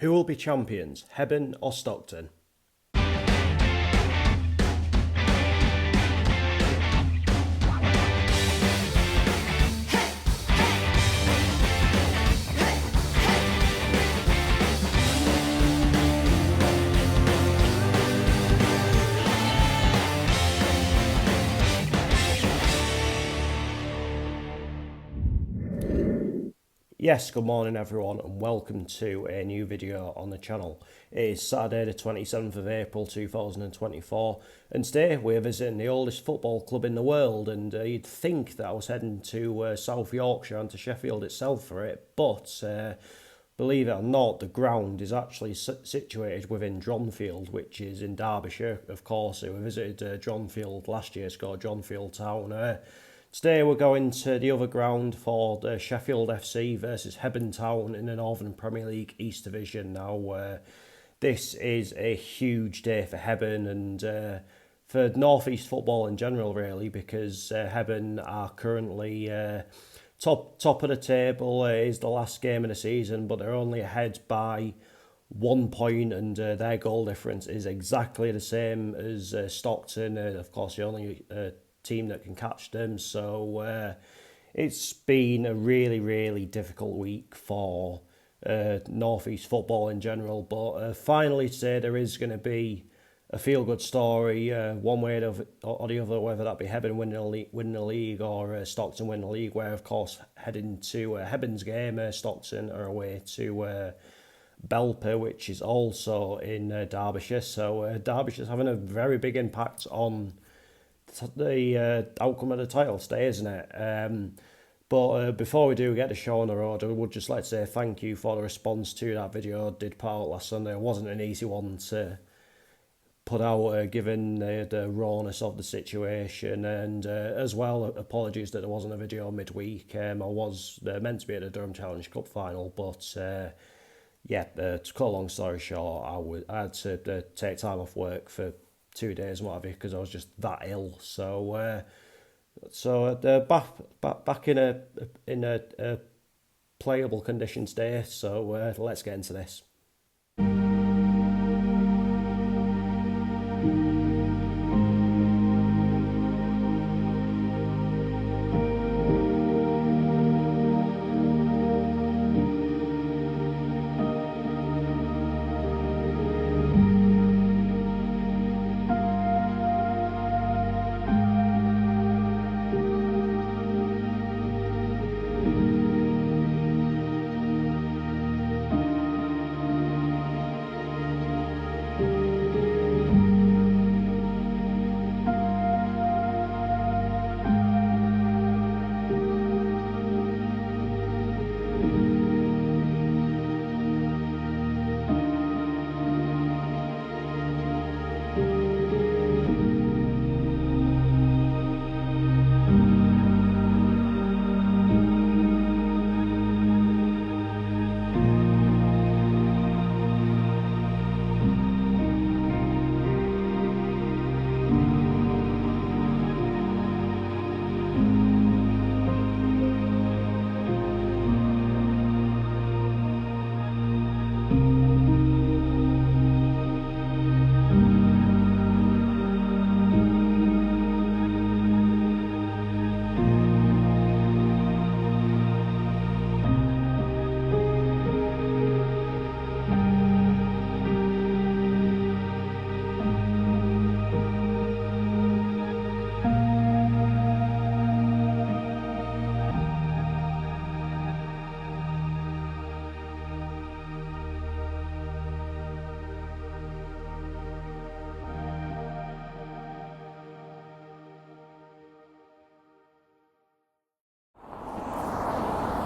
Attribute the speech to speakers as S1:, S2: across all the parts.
S1: Who will be champions, Hebburn or Stockton? Yes, good morning everyone and welcome to a new video on the channel. It is Saturday the 27th of April 2024 and today we're visiting the oldest football club in the world, and you'd think that I was heading to South Yorkshire and to Sheffield itself for it, but believe it or not, the ground is actually situated within Dronfield, which is in Derbyshire, of course. We visited Dronfield last year, scored Hebburn Town. Today we're going to the other ground for the Sheffield FC versus Hebburn Town in the Northern Premier League East Division. Now, this is a huge day for Hebburn and for North East football in general, really, because Hebburn are currently top of the table. It is the last game of the season, but they're only ahead by 1 point, and their goal difference is exactly the same as Stockton. Of course, the only team that can catch them, so it's been a really difficult week for North East football in general, but finally today there is going to be a feel-good story one way or the other, whether that be Hebburn winning the league or Stockton winning the league, where of course heading to Hebburn's game, Stockton are away to Belper, which is also in Derbyshire, so Derbyshire's having a very big impact on the outcome of the title stay, isn't it? But before we do get the show on the road, I would just like to say thank you for the response to that video I did put out last Sunday. It wasn't an easy one to put out given the rawness of the situation, and as well, apologies that there wasn't a video midweek. I was meant to be at the Durham Challenge Cup final, but yeah, to cut a long story short, I had to take time off work for 2 days and whatever because I was just that ill. So back in a playable condition today. So let's get into this.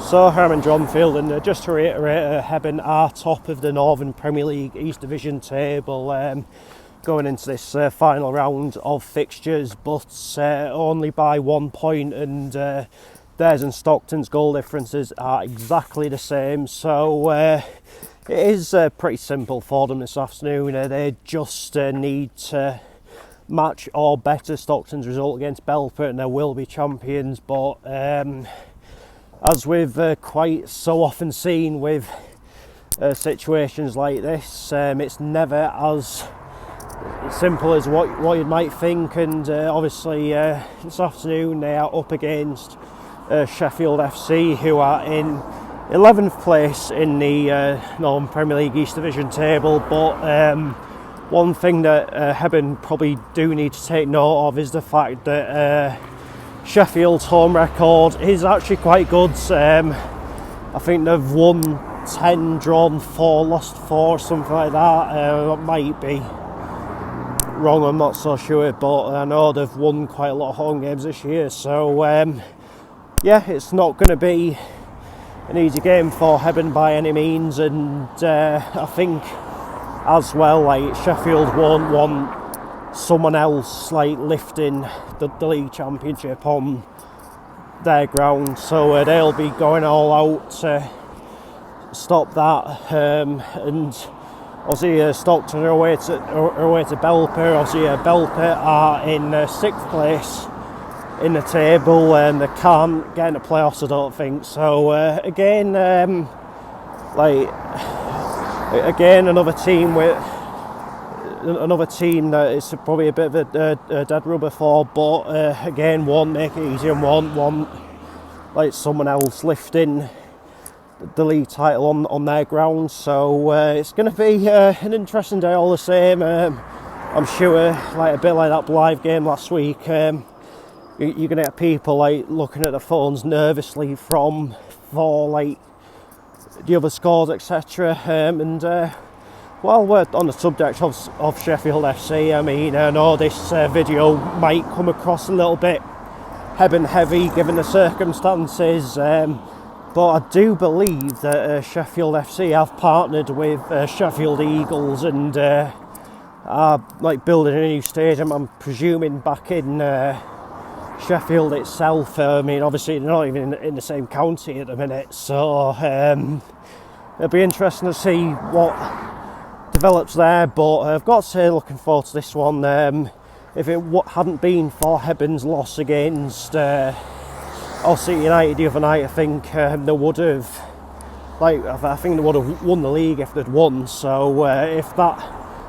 S1: So here I'm in Dronfield, and just to reiterate, Hebburn are top of the Northern Premier League East Division table going into this final round of fixtures, but only by 1 point, and theirs and Stockton's goal differences are exactly the same, so it is pretty simple for them this afternoon. They just need to match or better Stockton's result against Belper and they will be champions, but as we've quite so often seen with situations like this. It's never as simple as what you might think, and obviously this afternoon they are up against Sheffield FC, who are in 11th place in the Northern Premier League East Division table. But one thing that Hebburn probably do need to take note of is the fact that Sheffield's home record is actually quite good. I think they've won 10, drawn 4, lost 4, something like that. That might be wrong, I'm not so sure, but I know they've won quite a lot of home games this year. So yeah, it's not going to be an easy game for Hebburn by any means, and I think as well, like, Sheffield won't want someone else like lifting the league championship on their ground, so they'll be going all out to stop that. And obviously Stockton are away to Belper. Obviously Belper are in 6th place in the table, and they can't get in the playoffs, I don't think. So again, another team that is probably a bit of a dead rubber for, but again, won't make it easy and won't want like someone else lifting the league title on their ground. So it's going to be an interesting day all the same. I'm sure, like a bit like that Blythe game last week, you're going to get people like looking at their phones nervously for like the other scores, etc. And while we're on the subject of Sheffield FC, I mean, I know this video might come across a little bit Hebburn heavy given the circumstances, but I do believe that Sheffield FC have partnered with Sheffield Eagles and are like building a new stadium, I'm presuming back in Sheffield itself. I mean, obviously they're not even in the same county at the minute, so it'll be interesting to see what develops there. But I've got to say, looking forward to this one. If it hadn't been for Heburn's loss against Hull City United the other night, I think they would have, I think they would have won the league if they'd won. So if that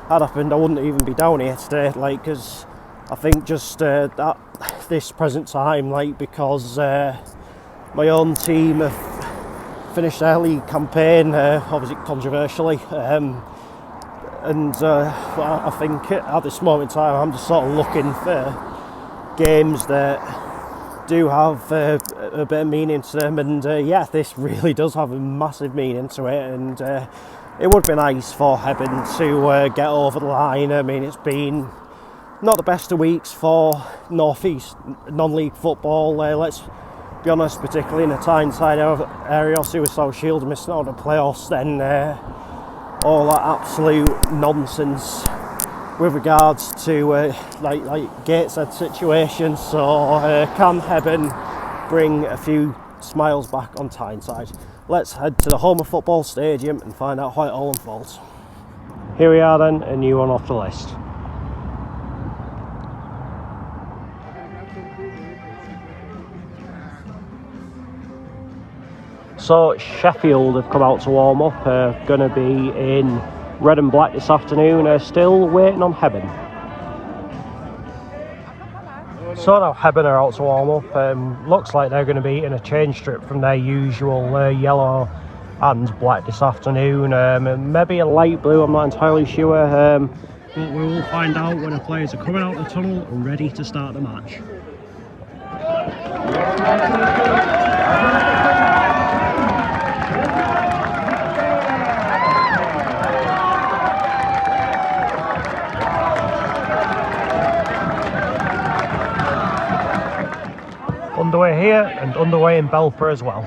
S1: had happened, I wouldn't even be down here today, because I think just at this present time, because my own team have finished their league campaign, obviously controversially, and I think at this moment in time I'm just sort of looking for games that do have a bit of meaning to them, and yeah, this really does have a massive meaning to it, and it would be nice for Hebburn to get over the line. I mean, it's been not the best of weeks for North East non-league football, let's be honest, particularly in the Tyneside area. Obviously with South Shield missing out on the playoffs, then all that absolute nonsense with regards to like Gateshead situation. So can Hebburn bring a few smiles back on Tyneside? Let's head to the home of football stadium and find out how it all unfolds. Here we are then, a new one off the list. So Sheffield have come out to warm up, going to be in red and black this afternoon, still waiting on Hebburn. So now Hebburn are out to warm up. Looks like they're going to be in a change strip from their usual yellow and black this afternoon, maybe a light blue, I'm not entirely sure, but we will find out when the players are coming out of the tunnel and ready to start the match. Underway here and underway in Belper as well.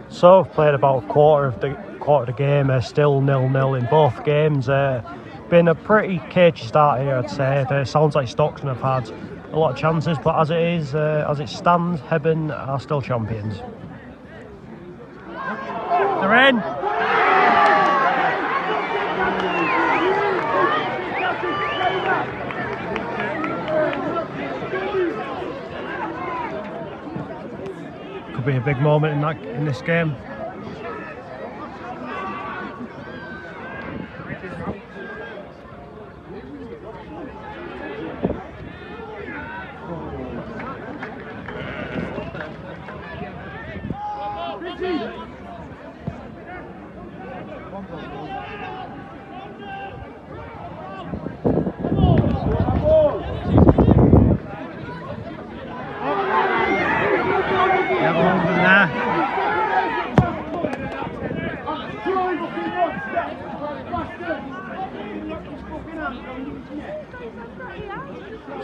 S1: So I've played about a quarter of the game, still 0-0 in both games. Been a pretty cagey start here, I'd say. It sounds like Stockton have had a lot of chances, but as it stands, Hebburn are still champions. They're in. Could be a big moment in this game.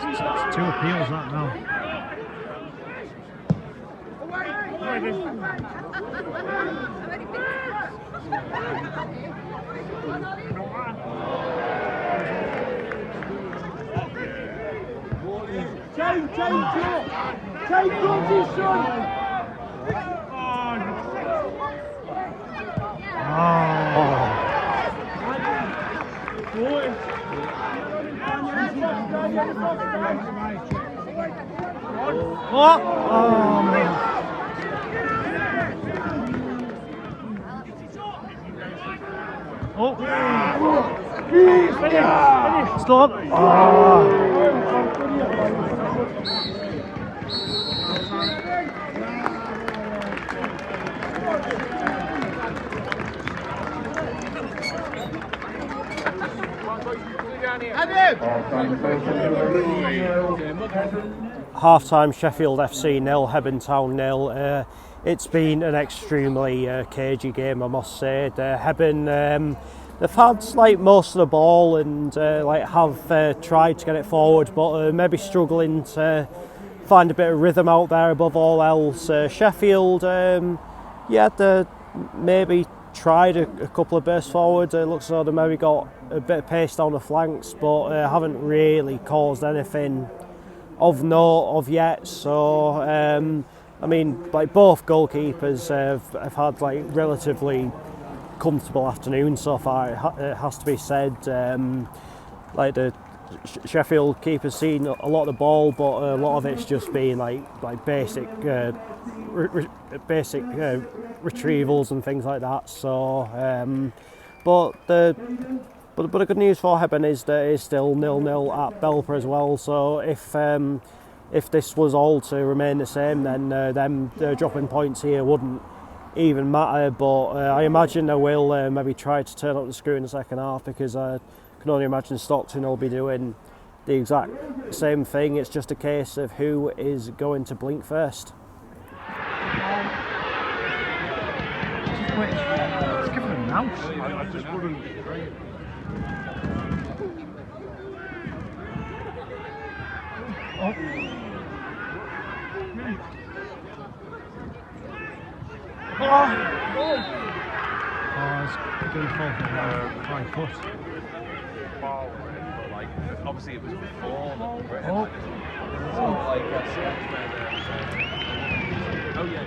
S1: It's 2 appeals that now.
S2: Take position!
S1: Stop! Half-time, Sheffield FC 0, Hebburn Town 0. It's been an extremely cagey game, I must say. Hebburn, they've had like most of the ball and have tried to get it forward, but maybe struggling to find a bit of rhythm out there above all else. Sheffield, they maybe tried a couple of bursts forward. It looks as though they maybe got a bit of pace down the flanks, but haven't really caused anything of note of yet. So I mean, like both goalkeepers have had like relatively comfortable afternoon so far. It has to be said. Like the Sheffield keeper's seen a lot of the ball, but a lot of it's just been like basic retrievals and things like that. So, but the good news for Hebburn is that it's still 0-0 at Belper as well. So if this was all to remain the same, then them dropping points here wouldn't even matter. But I imagine they will maybe try to turn up the screw in the second half, because I can only imagine Stockton will be doing the exact same thing. It's just a case of who is going to blink first.
S3: Let's give it a mouse. I just wouldn't.
S1: It's going to fall for 5 foot.
S3: But like, obviously it was before. Oh yeah.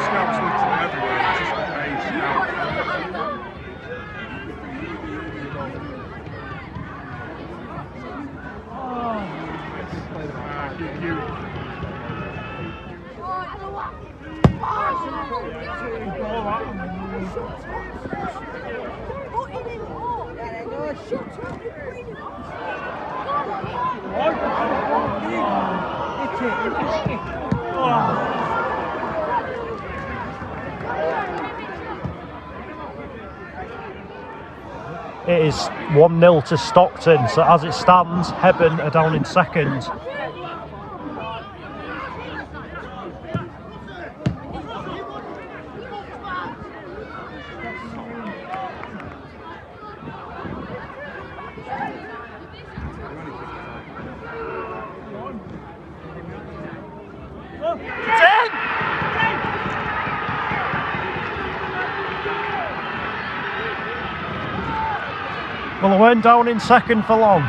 S3: Scouts literally everywhere. It's just a base out.
S1: It is 1-0 to Stockton, so as it stands, Hebburn are down in second. Well, they weren't down in second for long.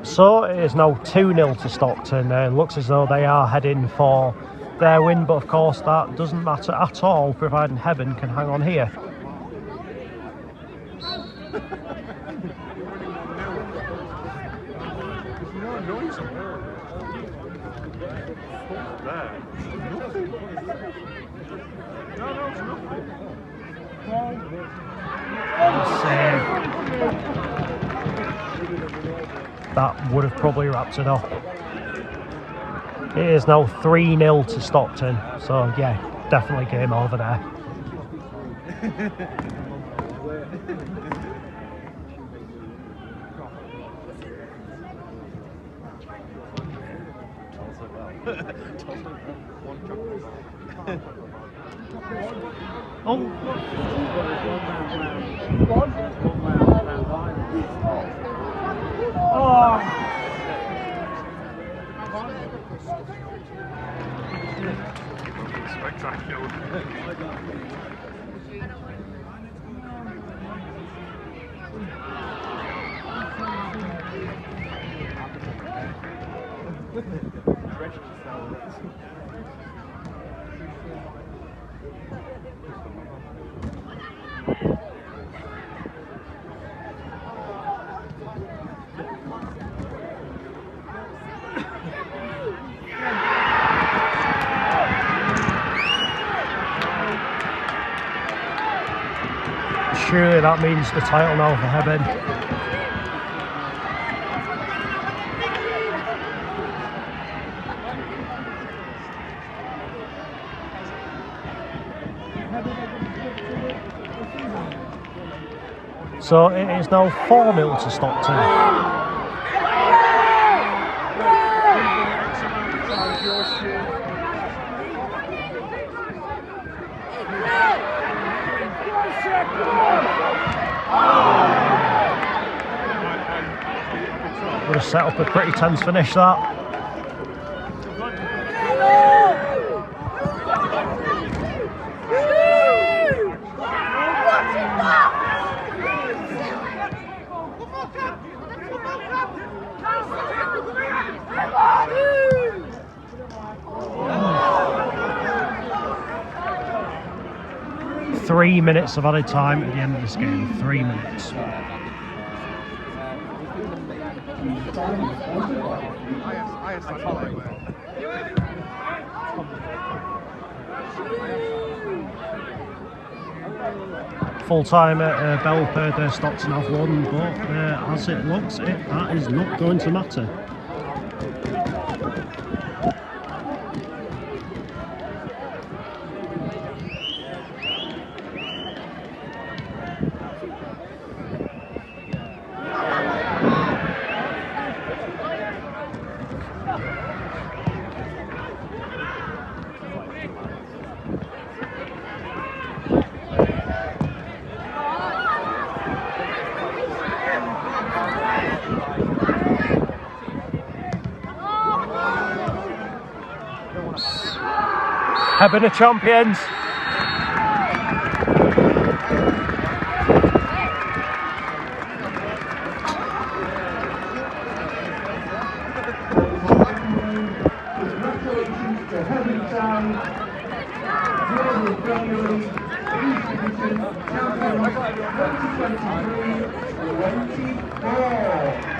S1: So it is now 2-0 to Stockton. Looks as though they are heading for their win, but of course that doesn't matter at all, providing Hebburn can hang on here. That would have probably wrapped it up. It is now 3-0 to Stockton, so yeah, definitely game over there. Oh.
S3: Spectacular.
S1: 'Surely that means the title now for Hebburn. So it is now 4-0 to Stockton. Would have set up a pretty tense finish, that. Three minutes of added time at the end of this game. 3 minutes. Full time at Belper, Stockton have won, but as it looks, that is not going to matter. Hebburn are champions.
S2: Congratulations to Hebburn Town, January 2023 24.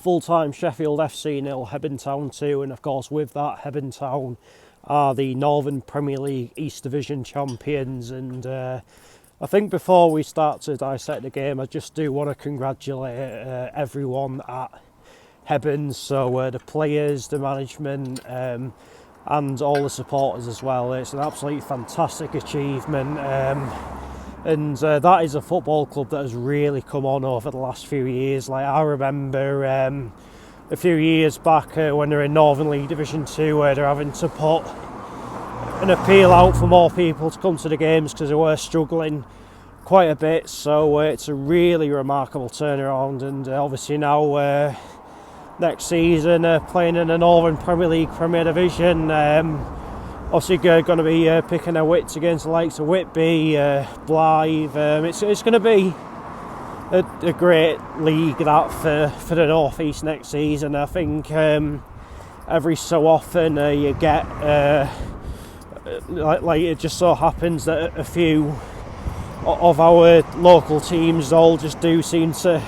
S1: full-time Sheffield FC 0, Hebburn Town 2, and of course with that, Hebburn Town are the Northern Premier League East Division champions. And I think before we start to dissect the game, I just do want to congratulate everyone at Hebburn, so the players, the management, and all the supporters as well. It's an absolutely fantastic achievement, and that is a football club that has really come on over the last few years. Like, I remember a few years back when they're in Northern League Division 2, where they're having to put an appeal out for more people to come to the games because they were struggling quite a bit. So it's a really remarkable turnaround, and obviously now next season playing in the Northern Premier League Premier Division, obviously going to be picking their wits against the likes of Whitby, Blythe. It's going to be a great league that for the North East next season. I think every so often you get like it just so happens that a few of our local teams all just do seem to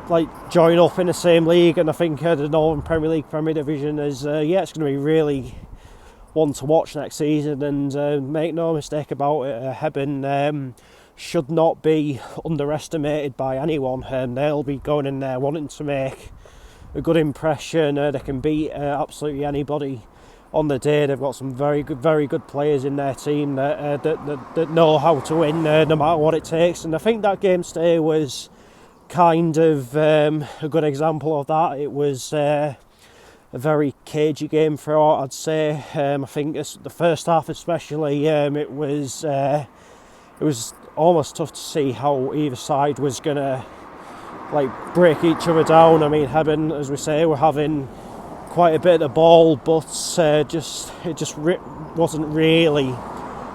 S1: like join up in the same league, and I think the Northern Premier League Premier Division is it's going to be really one to watch next season. And make no mistake about it, Hebburn should not be underestimated by anyone. They'll be going in there wanting to make a good impression. They can beat absolutely anybody on the day. They've got some very good players in their team that know how to win no matter what it takes. And I think that game today was kind of a good example of that. It was a very cagey game throughout, I'd say. I think the first half especially, it was almost tough to see how either side was going to like break each other down. I mean, Hebburn, as we say, were having quite a bit of the ball, but it just wasn't really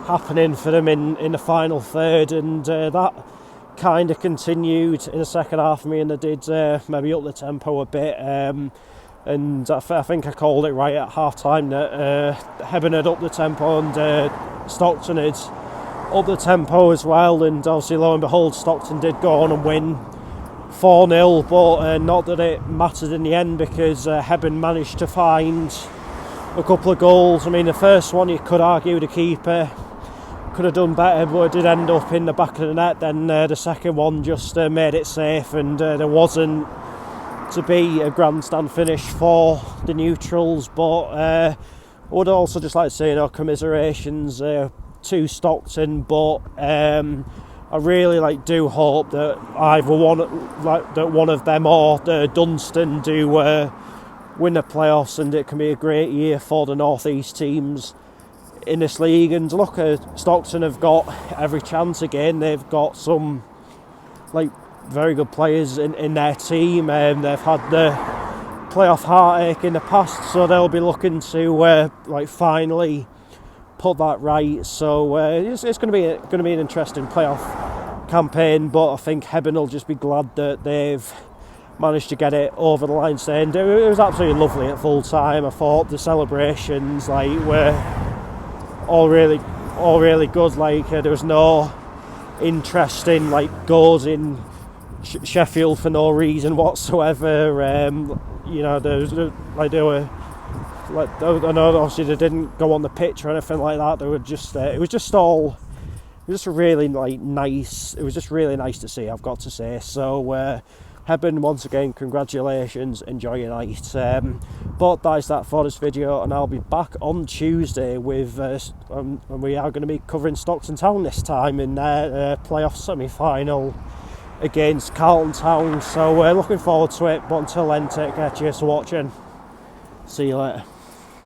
S1: happening for them in the final third, and that kind of continued in the second half. I mean, they did maybe up the tempo a bit, and I think I called it right at half time that Hebburn had up the tempo and Stockton had up the tempo as well, and obviously lo and behold Stockton did go on and win 4-0, but not that it mattered in the end, because Hebburn managed to find a couple of goals. I mean, the first one you could argue the keeper could have done better, but it did end up in the back of the net. Then the second one just made it safe, and there wasn't to be a grandstand finish for the neutrals. But I would also just like to say, commiserations to Stockton, but I really do hope that either one of them or Dunstan do win the playoffs, and it can be a great year for the North East teams in this league. And look, Stockton have got every chance again. They've got some very good players in their team. They've had the playoff heartache in the past, so they'll be looking to finally put that right. So it's going to be an interesting playoff campaign, but I think Hebburn will just be glad that they've managed to get it over the line today. And it was absolutely lovely at full time. I thought the celebrations were all really good. There was no interesting know, in Sheffield for no reason whatsoever. There was they were I know obviously they didn't go on the pitch or anything like that. They were just it was just really nice. It was just really nice to see, I've got to say. So Hebburn, once again, congratulations, enjoy your night. But that is that for this video, and I'll be back on Tuesday with and we are going to be covering Stockton Town this time in their playoff semi-final against Carlton Town. So looking forward to it, but until then, take care, cheers for watching, see you later.